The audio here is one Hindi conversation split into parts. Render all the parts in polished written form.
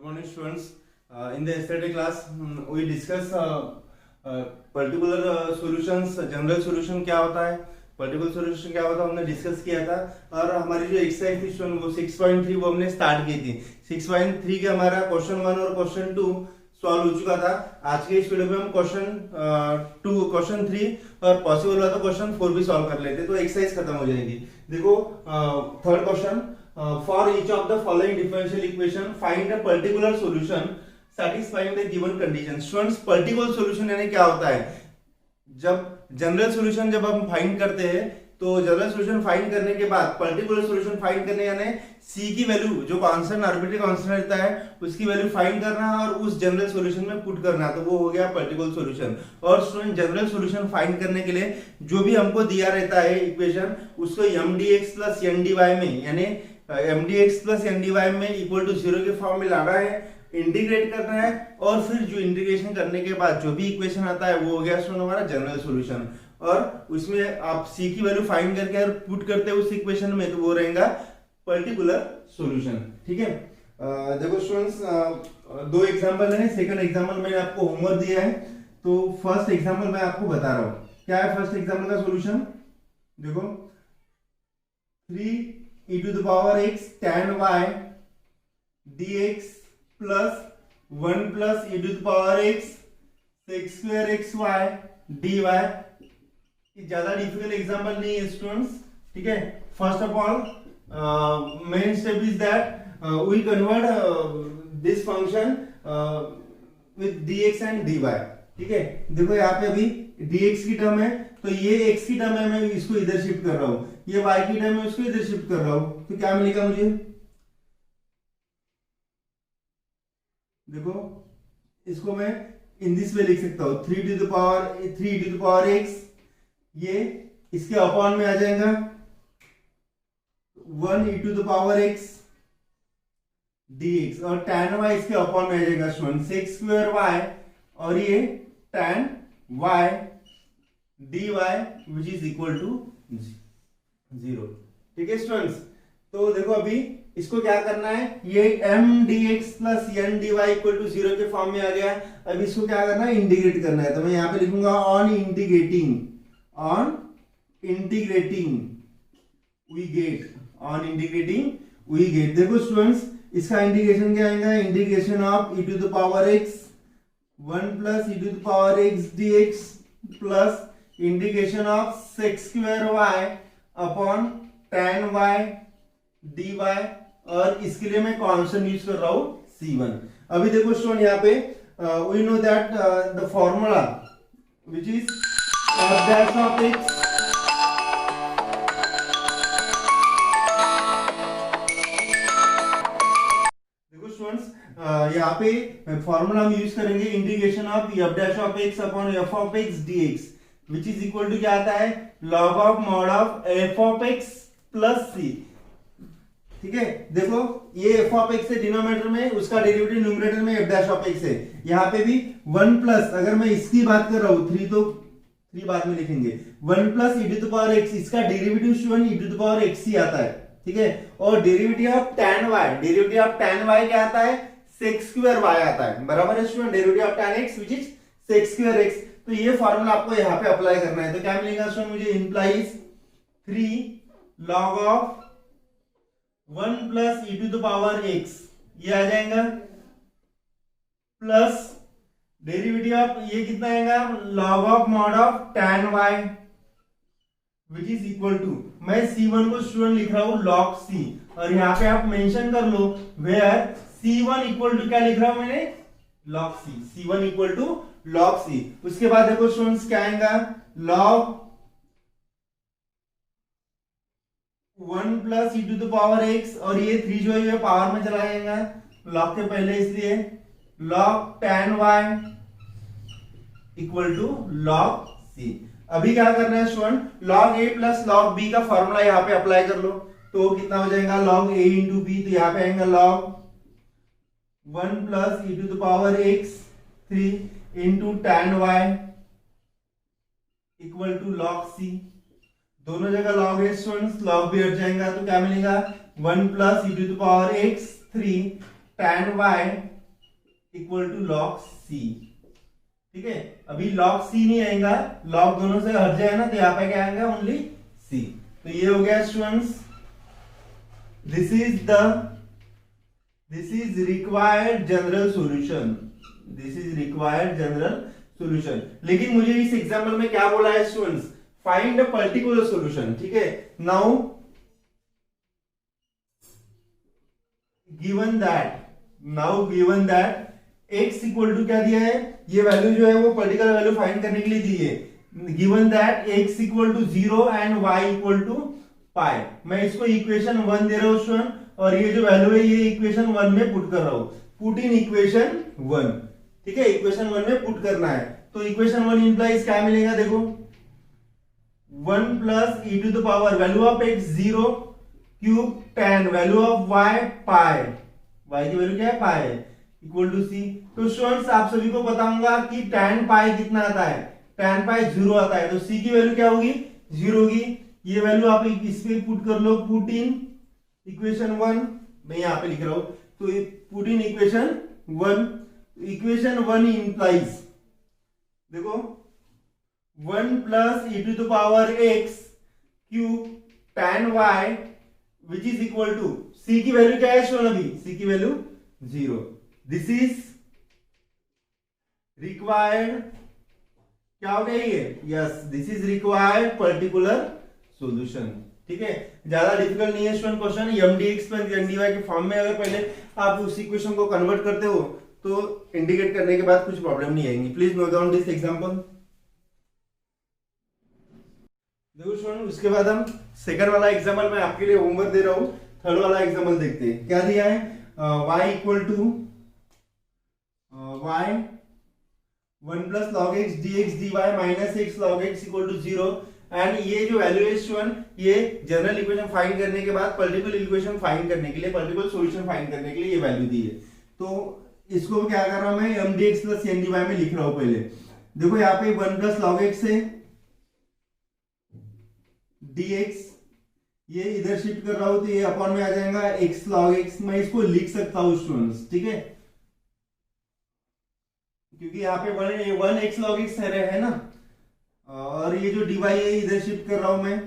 Good morning, students. In the yesterday class, we discuss particular solutions. General solution क्या होता है, particular solution क्या होता है, हमने डिस्कस किया था. और हमारी जो एक्सरसाइज थी स्टूडेंट वो 6.3 वो हमने स्टार्ट की थी. 6.3 के हमारा क्वेश्चन 1 और क्वेश्चन 2 सॉल्व हो चुका था. आज के इस वीडियो में हम क्वेश्चन 2, क्वेश्चन 3 और पॉसिबल हुआ तो क्वेश्चन 4 भी सॉल्व कर लेते, तो एक्सरसाइज खत्म हो जाएगी. देखो third question, for each of the following differential equation find a particular solution satisfying the given condition. Students, particular solution यानी क्या होता है? जब जनरल सॉल्यूशन जब हम फाइंड करते हैं तो जनरल सॉल्यूशन फाइंड करने के बाद पर्टिकुलर सॉल्यूशन फाइंड करने यानी सी की वैल्यू जो कांस्टेंट आर्बिट्री कांस्टेंट रहता है उसकी वैल्यू फाइंड करना और उस जनरल सॉल्यूशन में पुट करना, तो वो हो गया पर्टिकुलर सॉल्यूशन. और स्टूडेंट जनरल सॉल्यूशन फाइंड करने के लिए जो भी हमको दिया रहता है इक्वेशन उसको mdx प्लस ndy में यानी mdx प्लस ndy में इक्वल टू 0 के फॉर्म में लाना है, इंटीग्रेट करना है और फिर जो इंटीग्रेशन करने के बाद जो भी इक्वेशन आता है वो हो गया स्टूडेंट हमारा जनरल सॉल्यूशन. और उसमें आप c की वैल्यू फाइंड करके अगर पुट करते हैं उस इक्वेशन में तो वो रहेगा पर्टिकुलर सॉल्यूशन. ठीक है, देखो स्टूडेंट्स दो एग्जांपल है. सेकंड एग्जांपल मैंने आपको होमवर्क दिया है, तो फर्स्ट एग्जांपल मैं आपको बता रहा हूँ. क्या है फर्स्ट एग्जांपल का सॉल्यूशन? देखो 3 e to the power x tan y dx plus 1 plus e to the power x sec square xy dy. ज्यादा डिफिकल्ट एग्जांपल नहीं है स्टूडेंट्स. ठीक है, first of all main step is that we convert this function with dx and dy. ठीक है, देखो यहाँ पे अभी dx की टर्म है तो ये x की टर्म है, मैं इसको इधर शिफ्ट कर रहा हूँ. ये y की टर्म है उसको इधर शिफ्ट कर रहा हूँ, तो क्या मिलेगा मुझे? देखो इसको मैं इन दिस वे लिख सकता हूँ 3 to the power x, ये इसके अपॉन में आ जाएगा 1 e to the power x dx और tan y इसके अपॉन में आ जाएगा स्टूडेंट sec square y और ये tan y dy which is equal to 0. ठीक है स्टूडेंट्स, तो देखो अभी इसको क्या करना है, ये m dx plus n dy equal to 0 के फॉर्म में आ गया. अब इसको क्या करना है, इंटीग्रेट करना है, तो मैं यहाँ पे लिखूंगा ऑन इंटीग्रेटिंग वी गेट. देखो स्टूडेंट्स इसका इंटीग्रेशन क्या आएगा, integration of e to the power x 1 plus e to the power x dx plus integration of sec square y upon tan y dy और इसके लिए मैं कांस्टेंट यूज कर रहा हूं c1. अभी देखो स्टूडेंट यहाँ पे we know that the formula which is f dash of x यहाँ पे फॉर्मूला हम यूज करेंगे integration of f dash of x upon f of x dx which is equal to क्या आता है, log of mod of f of x plus c. ठीक है, देखो ये f of x है डिनोमिनेटर में, उसका डेरिवेटिव न्यूमरेटर में f dash of x है. यहाँ पे भी 1 प्लस, अगर मैं इसकी बात कर रहा हूँ 3 तो 3 बाद में लिखेंगे 1 plus e to the power x, इसका derivative student e to the power x ही आता है. ठीक है, और डेरिवेटिव ऑफ tan y क्या आता है, sec स्क्वायर y आता है. बराबर है student, derivative of tan x which is sec square x. तो ये फॉर्मूला आपको यहाँ पे अप्लाई करना है, तो क्या मिलेगा स्टूडेंट मुझे, implies 3 log of 1 plus e to the power x ये आ जाएगा प्लस डेरिवेटिव ऑफ ये कितना आएगा, log of mod of tan y which is equal to, मैं c1 को स्टूडेंट लिख रहा हूं log c और यहाँ पे आप मेंशन कर लो where c1 इक्वल टू क्या लिख रहा हूं मैंने, log c. c1 equal to log c. उसके बाद देखो स्टूडेंट्स क्या आएगा, log 1 plus e to the power x और ये 3 जो है पावर में चला जाएगा log के पहले, इसलिए log tan y equal to log c. अभी क्या करना है student, log a plus log b का फॉर्मूला यहाँ पे अप्लाई कर लो, तो कितना हो जाएगा log a इंटू b, तो यहाँ पे आएगा log 1 plus e to the power x 3 into tan y equal to log c. दोनों जगह log है स्टूडेंट्स, log भी हट जाएगा तो क्या मिलेगा 1 plus e to the power x 3 tan y equal to log c। ठीक है, अभी log c नहीं आएगा, log दोनों से हट जाए ना, तो यहाँ पे क्या आएगा, ओनली c। तो ये हो गया students, this is required general solution, this is required general solution. लेकिन मुझे इस एग्जाम्पल में क्या बोला है students, find a particular solution. ठीक है, now given that x equal to क्या दिया है, ये वैल्यू जो है वो पर्टिकुलर वैल्यू फाइंड करने के लिए दी है। Given that x equal to 0 and y equal to pi, मैं इसको इक्वेशन 1 दे रहा हूं स्टूडेंट, और ये जो वैल्यू है ये इक्वेशन 1 में पुट कर रहा हूं, पुट इन इक्वेशन 1। ठीक है, इक्वेशन 1 में पुट करना है, तो इक्वेशन 1 इंप्लाइज क्या मिलेगा, देखो 1 plus e to the power value of x 0 cube tan value of y pi, y की वैल्यू क्या है, पाई है, इक्वल टू सी। तो स्टूडेंट्स आप सभी को बताऊंगा कि tan पाई कितना आता है, tan पाई 0 आता है, तो c की वैल्यू क्या होगी, 0 होगी। ये वैल्यू आप इस पे पुट कर लो, पुट इन इक्वेशन 1, मैं यहां पे लिख रहा हूं, तो put in equation 1, equation 1 implies, देखो 1 plus e to the power x cube tan y which is equal to, c की वैल्यू क्या है स्टूडेंट, अभी c की वैल्यू 0। दिस इज रिक्वायर्ड, क्या हो गया ये, yes, this is required particular solution. ठीक है, ज्यादा डिफिकल्ट नहीं है student question, mdx plus dy के फॉर्म में अगर पहले आप उस इक्वेशन को कन्वर्ट करते हो तो इंडिकेट करने के बाद कुछ प्रॉब्लम नहीं आएंगी। Please note down this example. देखो स्टूडेंट, उसके बाद हम सेकंड वाला एग्जांपल मैं आपके लिए होमवर्क दे रहा हूं, थर्ड वाला एग्जांपल देखते हैं। क्या दिया है, y equal to y 1 plus log x dx dy minus x log x equal to 0, and ये जो वैल्यू है स्टूडेंट, ये जनरल इक्वेशन फाइंड करने के बाद पर्टिकुलर इक्वेशन फाइंड करने के लिए, पर्टिकुलर सॉल्यूशन फाइंड करने के लिए ये वैल्यू दी है। तो इसको क्या कर रहा हूं मैं, mdx प्लस dy में लिख रहा हूं। पहले देखो यहाँ पे 1 प्लस log x है dx, ये इधर शिफ्ट कर रहा हूं तो ये अपॉन में आ जाएगा x log x, मैं इसको लिख सकता हूं स्टूडेंट्स। ठीक है, क्योंकि यहाँ पे 1 x log x है ना, और ये जो dy है इधर शिफ्ट कर रहा हूं मैं,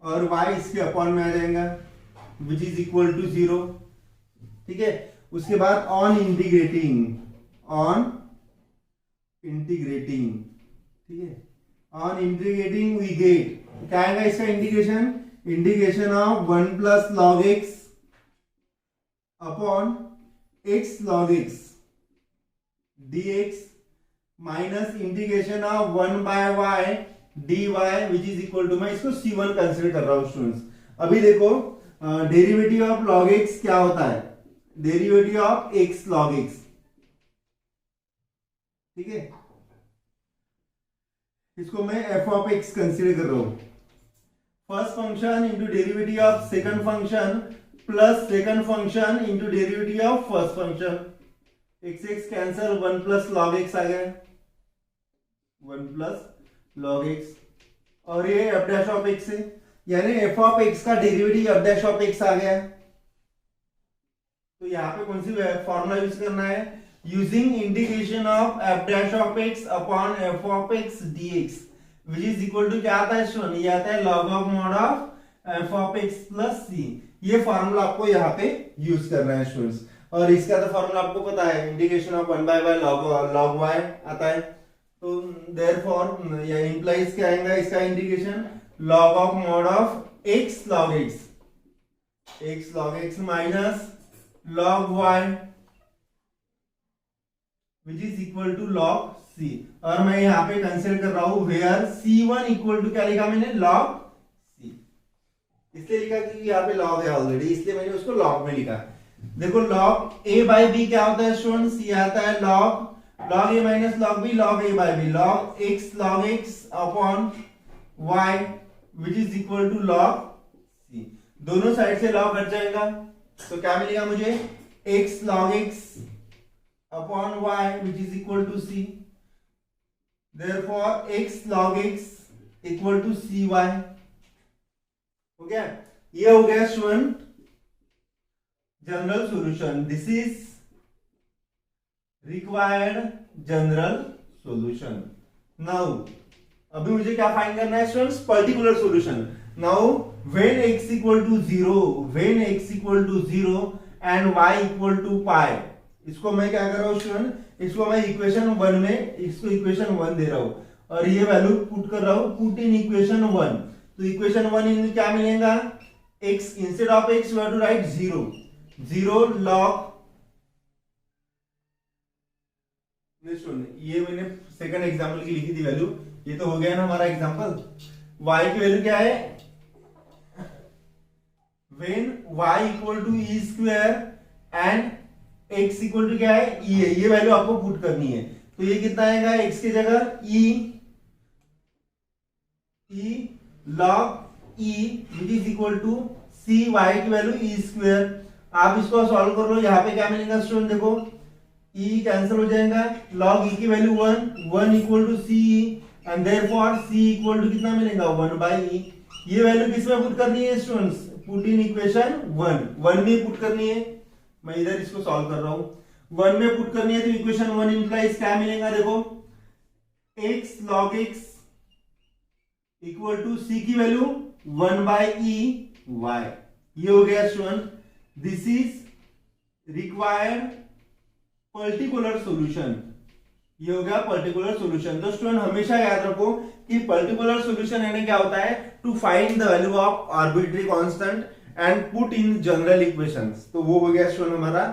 और y इसके अपॉन में आ जाएगा विच इज इक्वल टू 0। ठीक है, उसके बाद ऑन इंटीग्रेटिंग, ठीक है, ऑन इंटीग्रेटिंग वी गेट, क्या आएगा इसका integration, integration of 1 plus log x upon x log x dx minus integration of 1 by y dy which is equal to, मैं इसको c1 कंसिडर कर रहा हूं स्टूडेंट्स। अभी देखो डेरिवेटिव ऑफ log x क्या होता है, derivative of x log x। ठीक है, इसको मैं f ऑफ x कंसिडर कर रहा हूं, first function into derivative of second function plus second function into derivative of first function, x x cancel, 1 plus log x आ गया, 1 प्लस log x, और ये f डैश ऑफ x है, यानी f ऑफ x का derivative f dash of x आ गया। तो यहाँ पे कौन सी फॉर्मूला यूज करना है, using integration of f dash of x upon f of x dx which is equal to क्या आता है स्टूडेंट, ये आता है log of mod of f of x plus c। ये फॉर्मूला आपको यहाँ पे यूज करना है स्टूडेंट्स, और इसका तो फॉर्मूला आपको पता है, integration of 1 by log y आता है। तो देयरफॉर ये इंप्लाइज क्या आएगा इसका integration, log of mod of x log x minus log y which is equal to log c, और मैं यहाँ पे कंसिडर कर रहा हूं वेयर c1 इक्वल टू क्या लिखा मैंने, log c, इसलिए लिखा क्योंकि यहाँ पे log है ऑलरेडी, इसलिए मैंने उसको log में लिखा। देखो log a बाई b क्या होता है स्टूडेंट्स, ये आता है log a minus log b, log a by b, log x upon y which is equal to log c, दोनों साइड से log हट जाएगा, तो क्या मिलेगा मुझे, x log x upon y which is equal to c, therefore x log x equal to cy। हो गया, ये हो गया student general solution, this is required general solution. Now अभी मुझे क्या फाइंड करना है students, particular solution. Now when x equal to 0, when x equal to 0 and y equal to pi, इसको मैं क्या कर रहा हूं स्टूडेंट, इसको मैं इक्वेशन 1 में, इसको इक्वेशन 1 दे रहा हूं और ये वैल्यू पुट कर रहा हूं, पुट इन इक्वेशन 1। तो इक्वेशन 1 इन क्या मिलेगा, x instead of x you have to write 0 log, ये मैंने सेकंड एग्जांपल की लिखी थी वैल्यू, ये तो हो गया ना हमारा एग्जांपल। y की वैल्यू क्या है, when y equal to e square and x equal to क्या है, e है, ये वैल्यू आपको पुट करनी है। तो ये कितना आएगा, x की जगह e log e which is equal to c, y की वैल्यू e स्क्वायर। आप इसको सॉल्व कर लो, यहाँ पे क्या मिलेगा स्टूडेंट, देखो e कैंसिल हो जाएगा, log e की value 1 equal to c and therefore c equal to कितना मिलेगा, 1 बाई e। ये वैल्यू किसमें पुट करनी है स्टूडेंट्स, पुट इन इक्वेशन 1 में पुट करनी है। मैं इधर इसको सॉल्व कर रहा हूं, 1 में पुट करनी है तो इक्वेशन 1 इंप्लाइज क्या मिलेगा, देखो x log x equal to c की वैल्यू 1 बाई e y। ये हो गया student, this is required particular solution. ये हो गया पर्टिकुलर सॉल्यूशन। तो स्टूडेंट हमेशा याद रखो कि पर्टिकुलर सॉल्यूशन यानी क्या होता है, to find the value of arbitrary constant and put in general equations. तो वो हो गया स्टूडेंट हमारा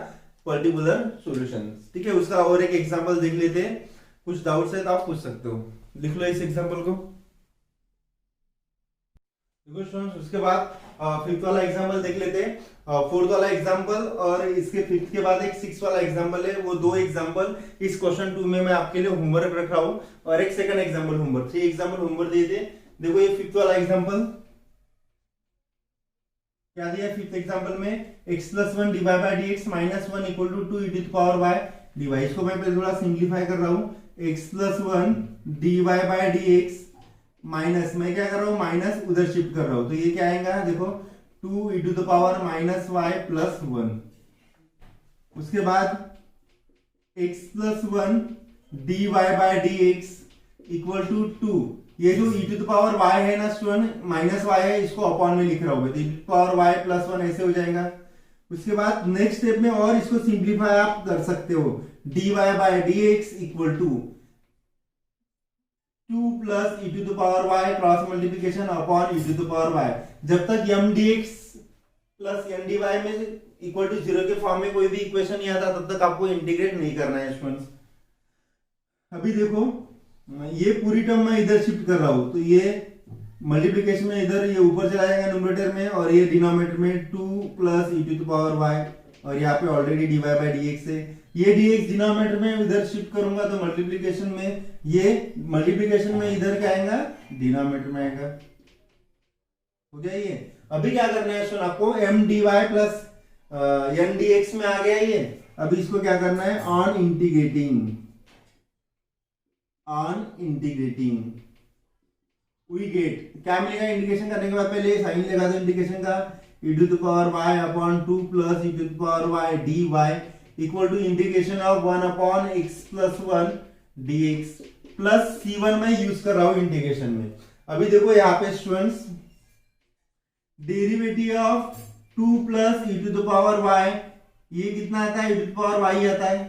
पर्टिकुलर सॉल्यूशन। ठीक है, उसका और एक एग्जांपल देख लेते हैं, कुछ डाउट्स है तो आप पूछ सकते हो, लिख लो इस एग्जांपल को। देखो स्टूडेंट्स, उसके बाद फिफ्थ वाला एग्जांपल देख लेते हैं, फोर्थ वाला एग्जांपल और इसके फिफ्थ के बाद एक सिक्स वाला एग्जांपल है। वो दो एग्जांपल इस क्वेश्चन 2 में मैं आपके लिए होमवर्क रख रहा हूं और एक second example homework, 3 example homework दिए थे। देखो ये फिफ्थ वाला एग्जांपल क्या दिया, फिफ्थ एग्जांपल में x plus 1 divide by dx minus 1 equal to 2 e to the power y dy। इसको मैं पहले थोड़ा सिंप्लीफाई कर रहा हूं, x plus 1 dy by dx minus, मैं क्या कर रहा हूं, माइनस उधर शिफ्ट कर रहा हूं, तो ये क्या आएगा, देखो 2 e to the power minus y plus 1। उसके बाद x plus 1 dy by dx equal to 2, ये जो e to the power y है ना स्टूडेंट, माइनस y है, इसको अपॉन में लिख रहा हूं, तो e to the power y plus 1 ऐसे हो जाएगा। उसके बाद नेक्स्ट स्टेप में और इसको सिंप्लीफाई आप कर सकते हो, dy by dx equal to 2 plus e to the power y cross multiplication upon e to the power y। जब तक m dx plus m dy में इक्वल टू 0 के फॉर्म में कोई भी इक्वेशन नहीं आता तब तक आपको इंटीग्रेट नहीं करना है स्टूडेंट्स। अभी देखो ये पूरी टर्म मैं इधर शिफ्ट कर रहा हूं, तो ये मल्टीप्लिकेशन में इधर ये ऊपर चला जाएगा न्यूमरेटर में और ये डिनोमिनेटर में 2 plus e to the power y और यहाँ पे ऑलरेडी dy बाय dx है, ये dx डिनोमिनेटर में इधर शिफ्ट करूंगा तो मल्टीप्लिकेशन में, ये मल्टीप्लिकेशन में इधर क्या आएगा, डिनोमिनेटर में आएगा। हो गया ये। अभी क्या करना है सुन, आपको m dy plus n dx में आ गया ये, अभी इसको क्या करना है, ऑन इंटीग्रेटिंग वी गेट क्या मिलेगा, इंटीग्रेशन करने के बाद पहले साइन लगा दो इंटीग्रेशन का, e to the power y upon 2 plus e to the power y dy equal to integration of 1 upon x plus 1 dx plus c1 में यूज कर रहा हूं इंटीग्रेशन में। अभी देखो यहाँ पे students, derivative of 2 plus e to the power y, ये कितना आता है, e to the power y आता है,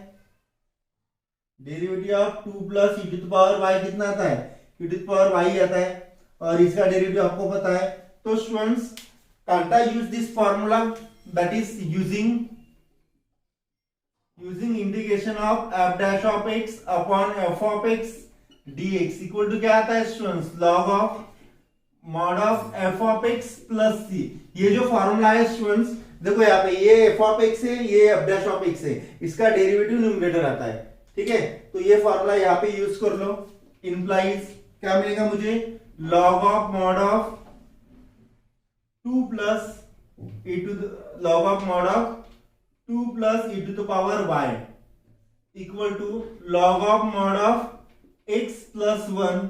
derivative of 2 plus e to the power y कितना आता है, e to the power y आता है, और इसका डेरिवेटिव आपको पता है। तो students can't I use this formula, that is using integration of f dash of x upon f of x dx equal to क्या आता है students, log of mod of f of x plus c। ये जो फॉर्मूला है स्टूडेंट्स, देखो यहाँ पे ये f of x है, ये f dash of x है, इसका डेरिवेटिव न्यूमरेटर आता है। ठीक है, तो ये फॉर्मूला यहाँ पे यूज कर लो, इंप्लाइज क्या मिलेगा मुझे, log of mod of 2 plus e to the log of mod of 2 plus e to the power y equal to log of mod of x plus 1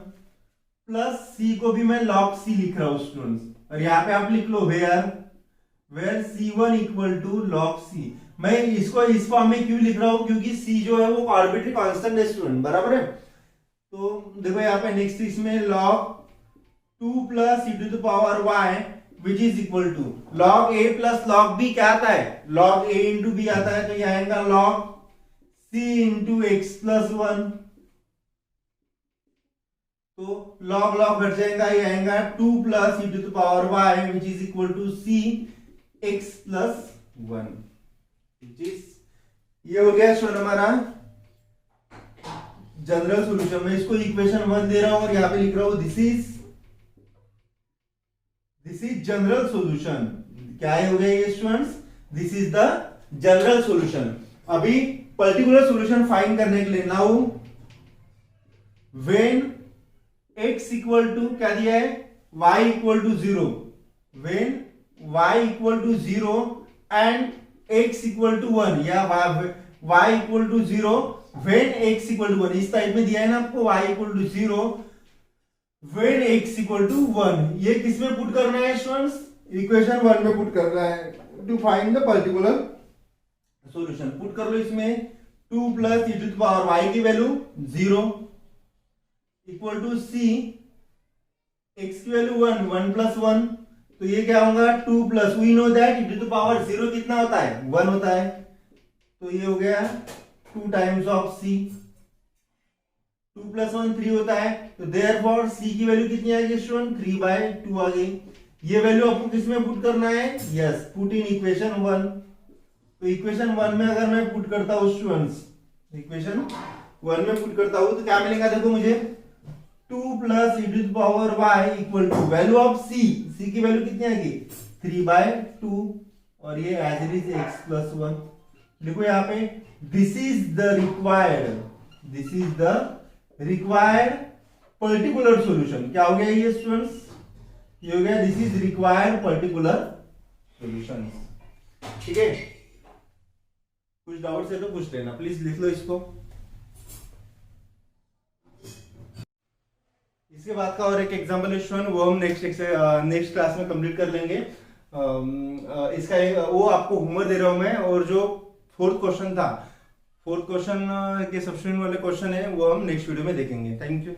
plus c को भी मैं log c लिख रहा हूं स्टूडेंट्स, और यहाँ पे आप लिख लो where where C1 equal to log C। मैं इसको इस फॉर्म में क्यों लिख रहा हूं, क्योंकि C जो है वो आर्बिट्री कांस्टेंट है स्टूडेंट, बराबर है। तो देखो यहाँ पे नेक्स्ट इसमें log 2 plus e to the power y which is equal to log a plus log b क्या आता है, log a इंटू b आता है, तो यह आएगा log c into x plus 1। तो log log घट जाएगा, ये आएगा 2 plus e to the power y which is equal to c x plus 1। ये हो गया स्टूडेंट हमारा जनरल सॉल्यूशन। मैं इसको इक्वेशन 1 दे रहा हूं और यहां पे लिख रहा हूं दिस इज जनरल सॉल्यूशन। क्या हो गया ये students, this is the general solution. अभी पर्टिकुलर सॉल्यूशन फाइंड करने के लिए now when x equal to क्या दिया है, y equal to 0, when y equal to 0 and x equal to 1 या y equal to 0 when x equal to 1, इस टाइप में दिया है ना आपको, y equal to 0 when x equal to 1। ये किस में पुट करना है स्टूडेंट्स, इक्वेशन 1 में पुट करना है to find the particular solution. Put कर लो इसमें 2 plus e to the power y की value 0 equal to c, x की वैल्यू 1, 1 प्लस 1, तो ये क्या होगा 2 plus we know that e to the power 0 कितना होता है, 1 होता है, तो ये हो गया 2 टाइम्स ऑफ c, 2 प्लस 1 3 होता है, तो देयरफॉर c की वैल्यू कितनी आ गई स्टूडेंट, 3/2 आ गई। ये वैल्यू आपको किस में पुट करना है, यस पुट इन इक्वेशन 1। तो इक्वेशन 1 में अगर मैं पुट करता हूं स्टूडेंट्स, इक्वेशन 1 में पुट करता हूं तो क्या मिलेगा, देखो मुझे 2 plus e to the power y equal to value of c, c की वैल्यू कितनी आएगी 3/2 और ये as it is x plus 1। देखो यहाँ पे this is the required particular solution. क्या हो गया ये स्टूडेंट्स, ये हो गया this is required particular solution. ठीक है, कुछ डाउट्स है तो पूछ लेना, प्लीज लिख लो इसको। इसके बाद का और एक एग्जांपल है स्टूडेंट, वो हम नेक्स्ट क्लास में कंप्लीट कर लेंगे। इसका वो आपको होमवर्क दे रहा हूं मैं, और जो फोर्थ क्वेश्चन के सब्स्टिट्यूशन वाले क्वेश्चन है वो हम नेक्स्ट वीडियो में देखेंगे। Thank you.